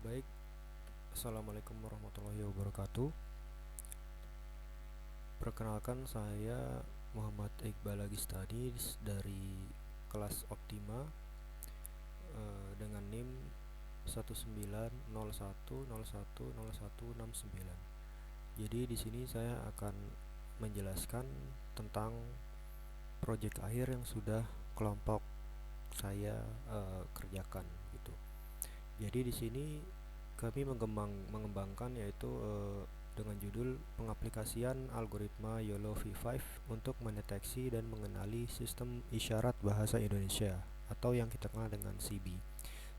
Baik, Assalamualaikum warahmatullahi wabarakatuh. Perkenalkan, saya Muhammad Iqbal Agistadi dari kelas Optima, dengan NIM 19010101169. Jadi di sini saya akan menjelaskan tentang proyek akhir yang sudah kelompok saya kerjakan gitu. Jadi di sini kami mengembangkan yaitu dengan judul pengaplikasian algoritma YOLO V5 untuk mendeteksi dan mengenali sistem isyarat bahasa Indonesia atau yang kita kenal dengan CB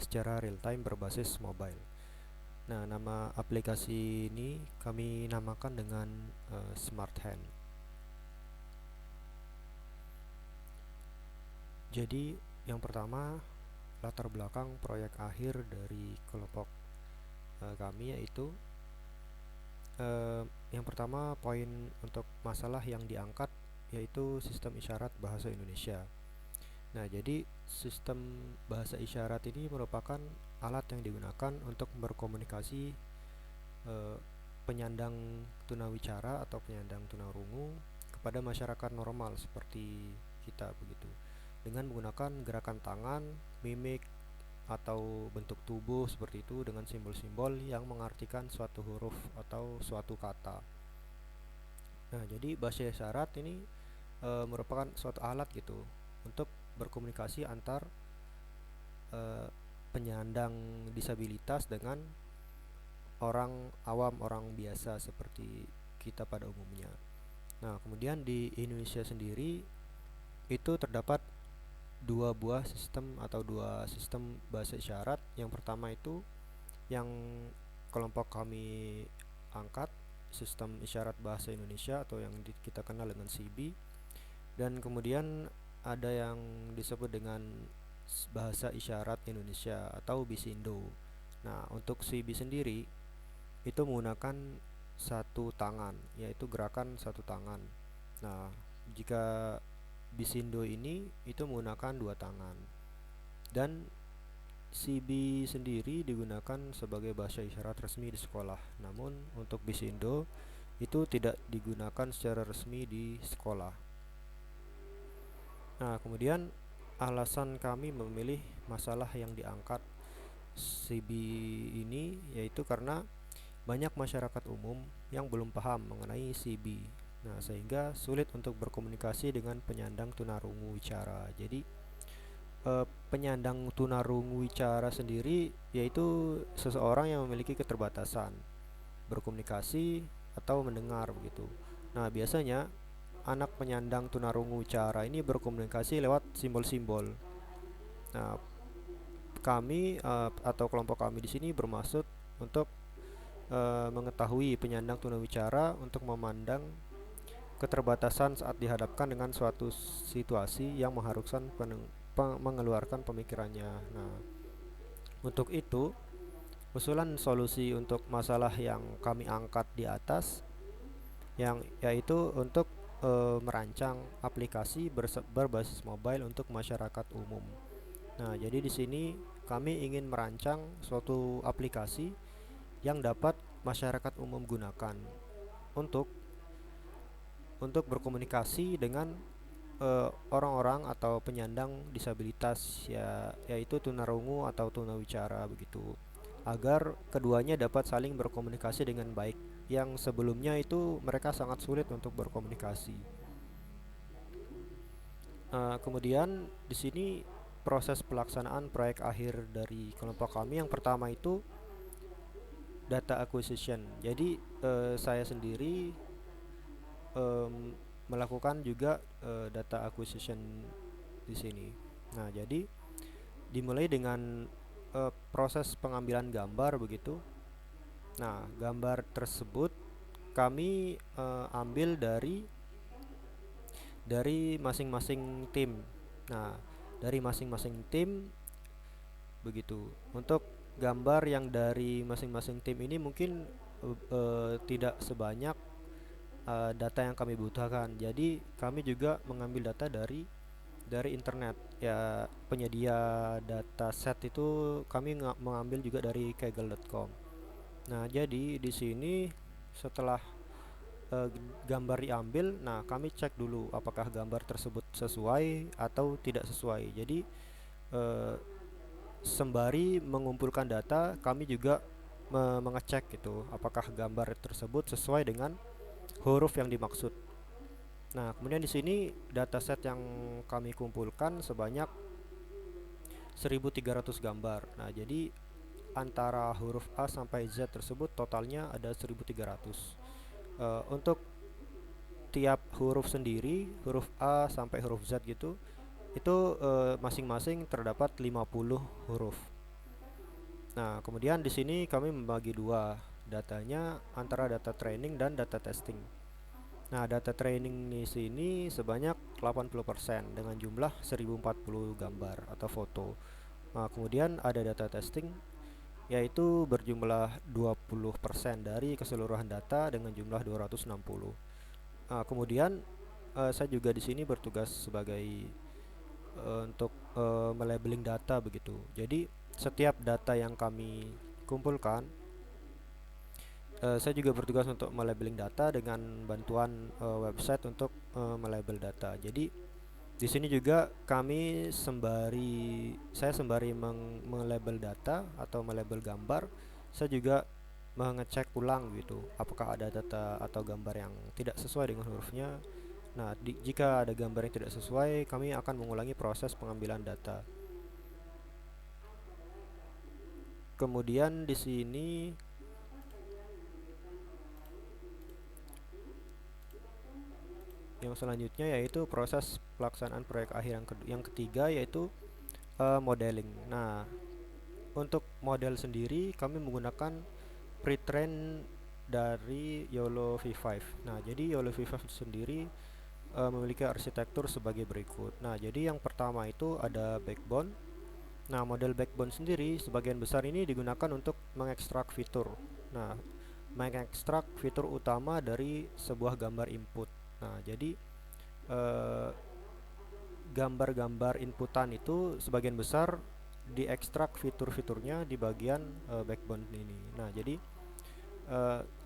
secara real time berbasis mobile. Nah, nama aplikasi ini kami namakan dengan Smart Hand. Jadi yang pertama, latar belakang proyek akhir dari kelompok kami yaitu yang pertama, poin untuk masalah yang diangkat yaitu sistem isyarat bahasa Indonesia. Nah, jadi sistem bahasa isyarat ini merupakan alat yang digunakan untuk berkomunikasi eh, penyandang tunawicara atau penyandang tunarungu kepada masyarakat normal seperti kita begitu, dengan menggunakan gerakan tangan, mimik, atau bentuk tubuh seperti itu dengan simbol-simbol yang mengartikan suatu huruf atau suatu kata. Nah, jadi bahasa isyarat ini merupakan suatu alat gitu untuk berkomunikasi antar e, penyandang disabilitas dengan orang awam, orang biasa seperti kita pada umumnya. Nah, kemudian di Indonesia sendiri itu terdapat dua buah sistem atau dua sistem bahasa isyarat. Yang pertama itu yang kelompok kami angkat, sistem isyarat bahasa Indonesia atau yang kita kenal dengan CB, dan kemudian ada yang disebut dengan bahasa isyarat Indonesia atau Bisindo. Nah, untuk CB sendiri itu menggunakan satu tangan, yaitu gerakan satu tangan. Nah, jika Bisindo ini itu menggunakan dua tangan. Dan CB sendiri digunakan sebagai bahasa isyarat resmi di sekolah. Namun untuk Bisindo itu tidak digunakan secara resmi di sekolah. Nah, kemudian alasan kami memilih masalah yang diangkat CB ini yaitu karena banyak masyarakat umum yang belum paham mengenai CB. Nah, sehingga sulit untuk berkomunikasi dengan penyandang tunarungu wicara. Jadi, penyandang tunarungu wicara sendiri yaitu seseorang yang memiliki keterbatasan berkomunikasi atau mendengar begitu. Nah, biasanya anak penyandang tunarungu wicara ini berkomunikasi lewat simbol-simbol. Nah, kami atau kelompok kami di sini bermaksud untuk mengetahui penyandang tunawicara untuk memandang keterbatasan saat dihadapkan dengan suatu situasi yang mengharuskan mengeluarkan pemikirannya. Nah, untuk itu, usulan solusi untuk masalah yang kami angkat di atas yang yaitu untuk merancang aplikasi berbasis mobile untuk masyarakat umum. Nah, jadi di sini kami ingin merancang suatu aplikasi yang dapat masyarakat umum gunakan untuk berkomunikasi dengan orang-orang atau penyandang disabilitas ya, yaitu tunarungu atau tunawicara begitu, agar keduanya dapat saling berkomunikasi dengan baik yang sebelumnya itu mereka sangat sulit untuk berkomunikasi. Kemudian di sini proses pelaksanaan proyek akhir dari kelompok kami yang pertama itu data acquisition. Jadi saya sendiri em, melakukan juga data acquisition di sini. Nah, jadi dimulai dengan proses pengambilan gambar begitu. Nah, gambar tersebut kami ambil dari masing-masing tim. Nah, dari masing-masing tim begitu. Untuk gambar yang dari masing-masing tim ini mungkin tidak sebanyak data yang kami butuhkan. Jadi kami juga mengambil data dari dari internet. Ya, penyedia dataset itu kami mengambil juga dari kaggle.com. Nah, jadi di sini setelah eh, gambar diambil, nah kami cek dulu apakah gambar tersebut sesuai atau tidak sesuai. Jadi eh, sembari mengumpulkan data, kami juga mengecek gitu apakah gambar tersebut sesuai dengan huruf yang dimaksud. Nah, kemudian di sini dataset yang kami kumpulkan sebanyak 1.300 gambar. Nah, jadi antara huruf A sampai Z tersebut totalnya ada 1.300. Untuk tiap huruf sendiri, huruf A sampai huruf Z gitu, itu masing-masing terdapat 50 huruf. Nah, kemudian di sini kami membagi dua datanya antara data training dan data testing. Nah, data training di sini sebanyak 80% dengan jumlah 1040 gambar atau foto. Nah, kemudian ada data testing yaitu berjumlah 20% dari keseluruhan data dengan jumlah 260. Nah, kemudian saya juga di sini bertugas sebagai untuk melabeling data begitu. Jadi setiap data yang kami kumpulkan, saya juga bertugas untuk melabeling data dengan bantuan website untuk melabel data. Jadi di sini juga saya sembari melabel data atau melabel gambar, saya juga mengecek ulang gitu, apakah ada data atau gambar yang tidak sesuai dengan hurufnya. Nah, jika ada gambar yang tidak sesuai, kami akan mengulangi proses pengambilan data. Kemudian di sini yang selanjutnya yaitu proses pelaksanaan proyek akhir yang ketiga yaitu modeling. Nah, untuk model sendiri kami menggunakan pre-train dari YOLO V5. Nah, jadi YOLO V5 sendiri memiliki arsitektur sebagai berikut. Nah, jadi yang pertama itu ada backbone. Nah, model backbone sendiri sebagian besar ini digunakan untuk mengekstrak fitur. Nah, mengekstrak fitur utama dari sebuah gambar input. Nah, jadi eh, gambar-gambar inputan itu sebagian besar diekstrak fitur-fiturnya di bagian backbone ini. Nah, jadi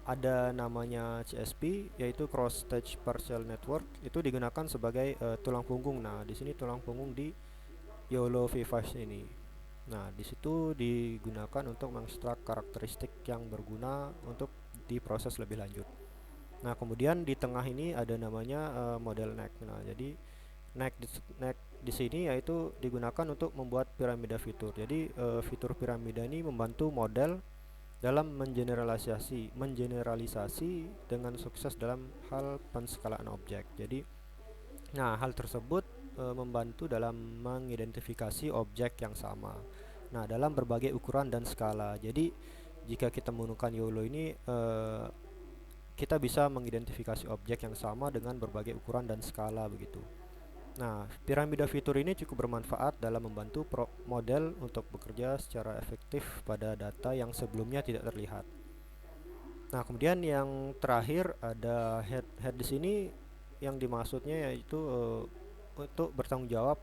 ada namanya CSP yaitu Cross Stage Partial Network, itu digunakan sebagai tulang punggung. Nah, di sini tulang punggung di YOLO V5 ini. Nah, di situ digunakan untuk mengekstrak karakteristik yang berguna untuk diproses lebih lanjut. Nah, kemudian di tengah ini ada namanya model neck. Nah, jadi neck di sini yaitu digunakan untuk membuat piramida fitur. Jadi fitur piramida ini membantu model dalam mengeneralisasi dengan sukses dalam hal penskalaan objek. Jadi, nah hal tersebut membantu dalam mengidentifikasi objek yang sama. Nah, dalam berbagai ukuran dan skala. Jadi, jika kita menggunakan YOLO ini, kita bisa mengidentifikasi objek yang sama dengan berbagai ukuran dan skala begitu. Nah, piramida fitur ini cukup bermanfaat dalam membantu model untuk bekerja secara efektif pada data yang sebelumnya tidak terlihat. Nah, kemudian yang terakhir ada head di sini, yang dimaksudnya yaitu untuk bertanggung jawab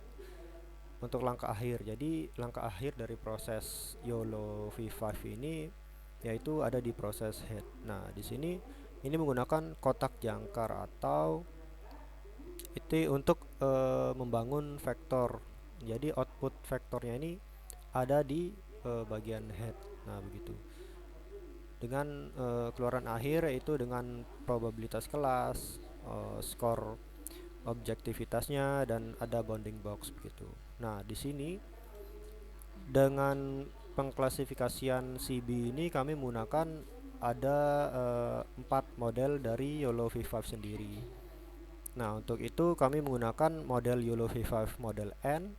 untuk langkah akhir. Jadi, langkah akhir dari proses YOLO V5 ini yaitu ada di proses head. Nah, di sini ini menggunakan kotak jangkar atau itu untuk membangun vektor. Jadi output vektornya ini ada di bagian head. Nah, begitu. Dengan keluaran akhir yaitu dengan probabilitas kelas, skor objektivitasnya, dan ada bounding box begitu. Nah, di sini dengan pengklasifikasian CB ini kami menggunakan ada 4 model dari YOLO V5 sendiri. Nah, untuk itu kami menggunakan model YOLO V5 model N,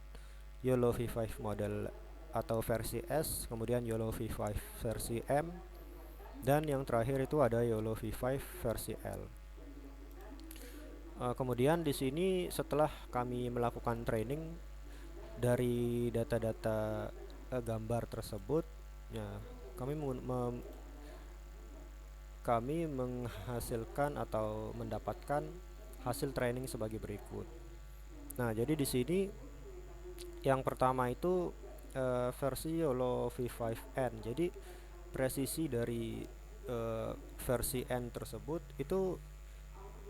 YOLO V5 model atau versi S, kemudian YOLO V5 versi M, dan yang terakhir itu ada YOLO V5 versi L. Kemudian di sini setelah kami melakukan training dari data-data gambar tersebut, ya, kami menghasilkan atau mendapatkan hasil training sebagai berikut. Nah, jadi di sini yang pertama itu versi YOLO V5N. Jadi presisi dari versi N tersebut itu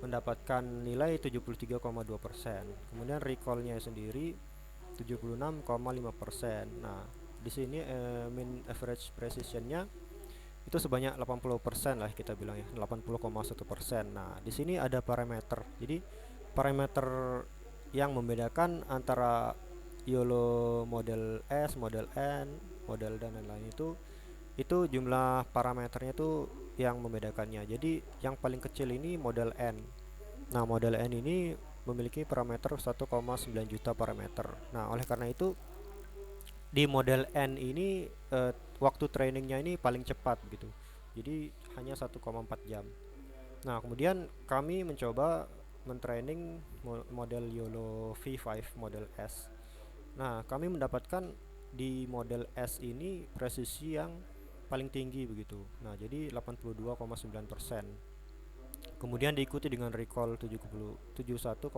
mendapatkan nilai 73,2%. Kemudian recallnya sendiri 76,5%. Nah, di sini mean average precisionnya itu sebanyak 80% lah kita bilang ya, 80,1%. Nah, di sini ada parameter. Jadi parameter yang membedakan antara YOLO model S, model N, model dan lain-lain itu jumlah parameternya itu yang membedakannya. Jadi yang paling kecil ini model N. Nah, model N ini memiliki parameter 1,9 juta parameter. Nah, oleh karena itu di model N ini waktu trainingnya ini paling cepat gitu. Jadi hanya 1,4 jam. Nah, kemudian kami mencoba mentraining model YOLO V5 model S. Nah, kami mendapatkan di model S ini presisi yang paling tinggi begitu. Nah, jadi 82,9%. Kemudian diikuti dengan recall 71,1%,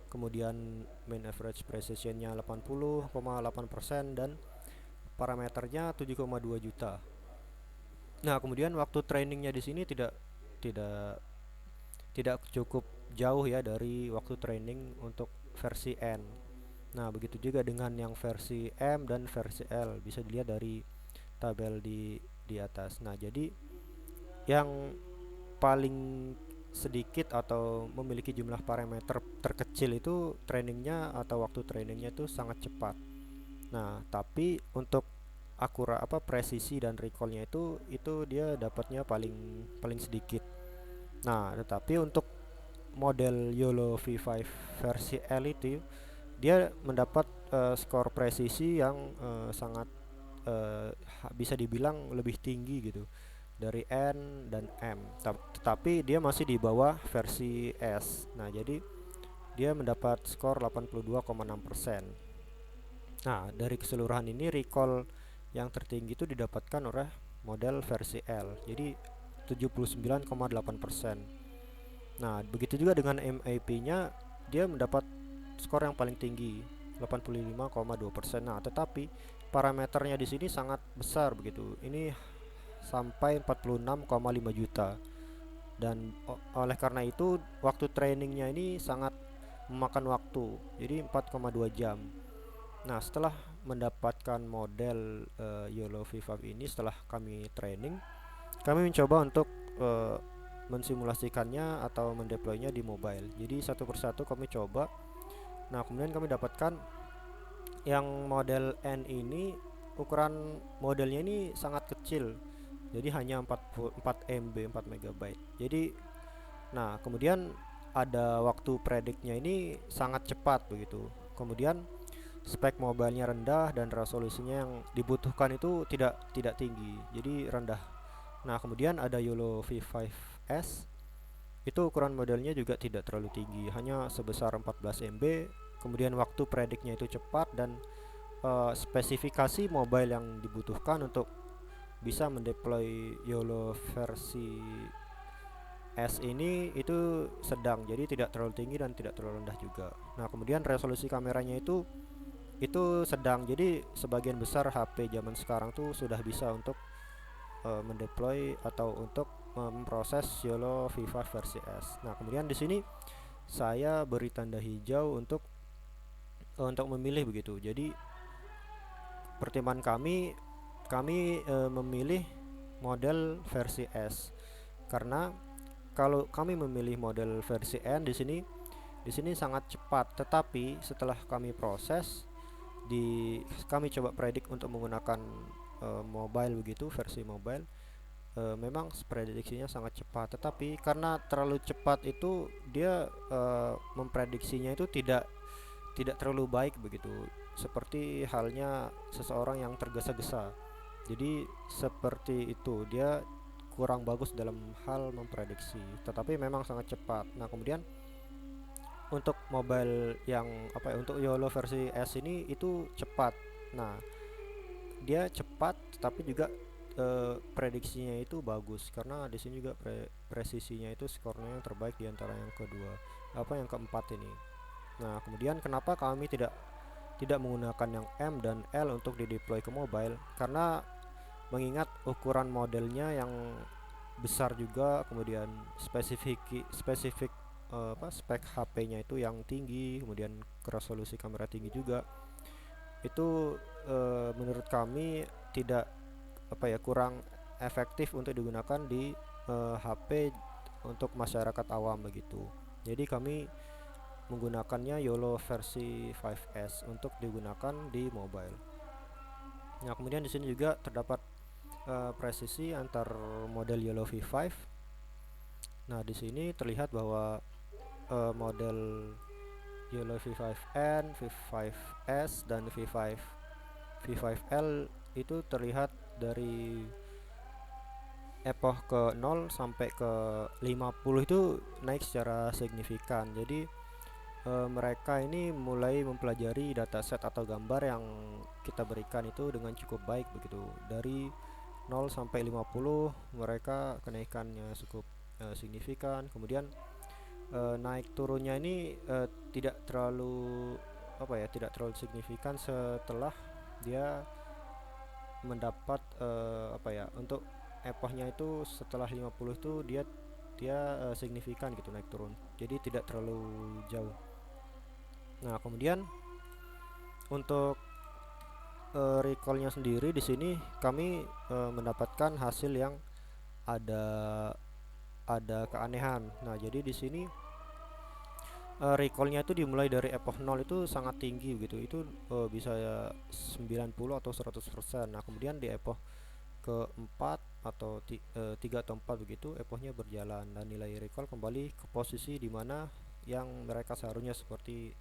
kemudian mean average precisionnya 80,8% dan parameternya 7,2 juta. Nah, kemudian waktu trainingnya di sini tidak tidak cukup jauh ya dari waktu training untuk versi N. Nah, begitu juga dengan yang versi M dan versi L, bisa dilihat dari tabel di atas. Nah, jadi yang paling sedikit atau memiliki jumlah parameter terkecil itu trainingnya atau waktu trainingnya itu sangat cepat. Nah, tapi untuk presisi dan recallnya itu dia dapatnya paling paling sedikit. Nah, tetapi untuk model YOLO V5 versi L itu dia mendapat skor presisi yang sangat bisa dibilang lebih tinggi gitu dari N dan M. Tetapi dia masih di bawah versi S. Nah, jadi dia mendapat skor 82,6%. Nah, dari keseluruhan ini recall yang tertinggi itu didapatkan oleh model versi L. Jadi 79,8%. Nah, begitu juga dengan MAP-nya, dia mendapat skor yang paling tinggi 85,2%. Nah, tetapi parameternya di sini sangat besar begitu. Ini sampai 46,5 juta. Dan oleh karena itu waktu trainingnya ini sangat memakan waktu. Jadi 4,2 jam. Nah, setelah mendapatkan model YOLO V5 ini, setelah kami training, kami mencoba untuk mensimulasikannya atau mendeploynya di mobile. Jadi satu persatu kami coba. Nah, kemudian kami dapatkan yang model N ini ukuran modelnya ini sangat kecil. Jadi hanya 4 MB, 4 megabyte. Jadi nah, kemudian ada waktu prediknya ini sangat cepat begitu. Kemudian spek mobilenya rendah dan resolusinya yang dibutuhkan itu tidak tinggi. Jadi rendah. Nah, kemudian ada YOLO V5S. Itu ukuran modelnya juga tidak terlalu tinggi, hanya sebesar 14 MB. Kemudian waktu prediknya itu cepat dan spesifikasi mobile yang dibutuhkan untuk bisa mendeploy YOLO versi S ini itu sedang, jadi tidak terlalu tinggi dan tidak terlalu rendah juga. Nah, kemudian resolusi kameranya itu sedang, jadi sebagian besar HP zaman sekarang tuh sudah bisa untuk mendeploy atau untuk memproses YOLO V5 versi S. Nah, kemudian di sini saya beri tanda hijau untuk memilih begitu. Jadi pertimbangan kami memilih model versi S karena kalau kami memilih model versi N di sini sangat cepat, tetapi setelah kami proses kami coba predik untuk menggunakan mobile begitu, versi mobile, memang prediksinya sangat cepat, tetapi karena terlalu cepat itu dia memprediksinya itu tidak terlalu baik begitu, seperti halnya seseorang yang tergesa-gesa. Jadi seperti itu, dia kurang bagus dalam hal memprediksi, tetapi memang sangat cepat. Nah, kemudian untuk mobile yang untuk YOLO versi S ini itu cepat. Nah, dia cepat tapi juga prediksinya itu bagus karena di sini juga presisinya itu skornya yang terbaik di antara yang kedua, yang keempat ini. Nah, kemudian kenapa kami tidak tidak menggunakan yang M dan L untuk dideploy ke mobile? Karena mengingat ukuran modelnya yang besar juga, kemudian spesifik spek HP-nya itu yang tinggi, kemudian resolusi kamera tinggi juga. Itu menurut kami tidak kurang efektif untuk digunakan di HP untuk masyarakat awam begitu. Jadi kami menggunakannya YOLO versi 5S untuk digunakan di mobile. Nah, kemudian di sini juga terdapat presisi antar model YOLO V5. Nah, di sini terlihat bahwa model YOLO V5N, V5S dan V5L itu terlihat dari epoch ke 0 sampai ke 50 itu naik secara signifikan. Jadi mereka ini mulai mempelajari dataset atau gambar yang kita berikan itu dengan cukup baik begitu. Dari 0 sampai 50 mereka kenaikannya cukup signifikan. Kemudian naik turunnya ini tidak terlalu tidak terlalu signifikan setelah dia mendapat untuk epochnya itu setelah 50 itu dia dia signifikan gitu naik turun. Jadi tidak terlalu jauh. Nah, kemudian untuk recallnya sendiri di sini kami mendapatkan hasil yang ada keanehan. Nah, jadi di sini recallnya itu dimulai dari epoch 0 itu sangat tinggi gitu. Itu bisa 90 atau 100%. Nah, kemudian di epoch keempat atau 3 atau 4 begitu epochnya berjalan dan nilai recall kembali ke posisi di mana yang mereka seharusnya seperti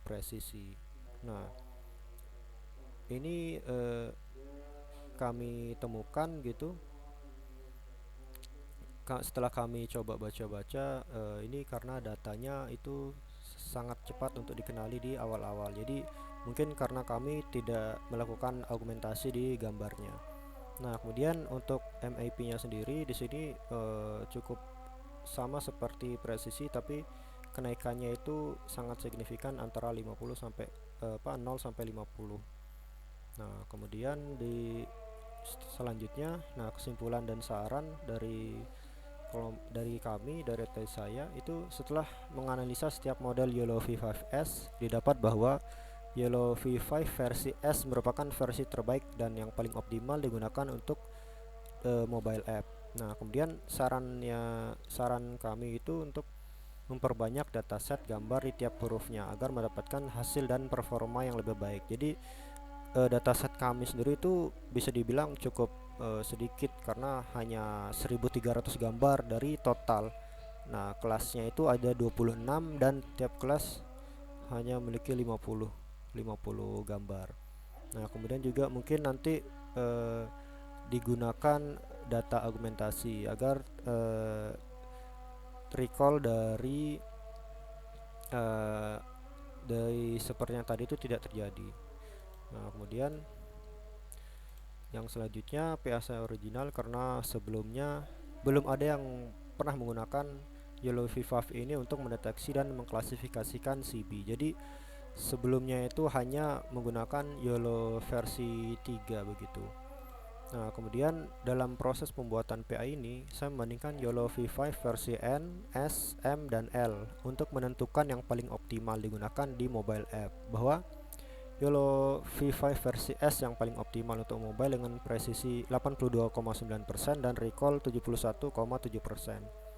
presisi. Nah, ini kami temukan gitu setelah kami coba baca-baca, ini karena datanya itu sangat cepat untuk dikenali di awal-awal. Jadi mungkin karena kami tidak melakukan augmentasi di gambarnya. Nah, kemudian untuk MAP-nya sendiri di sini cukup sama seperti presisi, tapi kenaikannya itu sangat signifikan antara 50 sampai 0 sampai 50. Nah, kemudian di selanjutnya, nah kesimpulan dan saran dari kami, dari saya itu setelah menganalisa setiap model YOLO V5S, didapat bahwa YOLO V5 versi S merupakan versi terbaik dan yang paling optimal digunakan untuk mobile app. Nah, kemudian saran kami itu untuk memperbanyak dataset gambar di tiap hurufnya agar mendapatkan hasil dan performa yang lebih baik. Jadi dataset kami sendiri itu bisa dibilang cukup sedikit karena hanya 1300 gambar dari total. Nah, kelasnya itu ada 26 dan tiap kelas hanya memiliki 50 gambar. Nah, kemudian juga mungkin nanti digunakan data augmentasi agar recall uh, dari seperti yang tadi itu tidak terjadi. Nah, kemudian yang selanjutnya PAC original karena sebelumnya belum ada yang pernah menggunakan YOLO V5 ini untuk mendeteksi dan mengklasifikasikan CB. Jadi sebelumnya itu hanya menggunakan YOLO versi 3 begitu. Nah, kemudian dalam proses pembuatan PA ini saya membandingkan YOLO V5 versi N, S, M, dan L untuk menentukan yang paling optimal digunakan di mobile app. Bahwa YOLO V5 versi S yang paling optimal untuk mobile dengan presisi 82,9% dan recall 71,7%.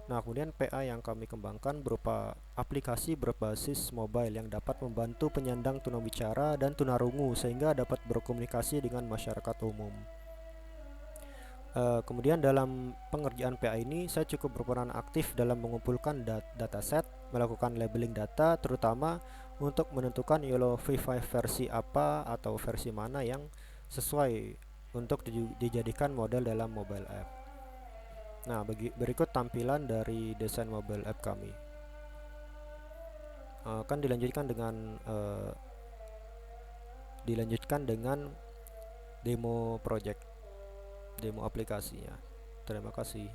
Nah, kemudian PA yang kami kembangkan berupa aplikasi berbasis mobile yang dapat membantu penyandang tunawicara dan tunarungu sehingga dapat berkomunikasi dengan masyarakat umum. Kemudian dalam pengerjaan PA ini saya cukup berperan aktif dalam mengumpulkan dataset, melakukan labeling data terutama untuk menentukan YOLO V5 versi apa atau versi mana yang sesuai untuk dijadikan model dalam mobile app. Nah, berikut tampilan dari desain mobile app kami. Akan dilanjutkan dengan demo project, demo aplikasinya. Terima kasih.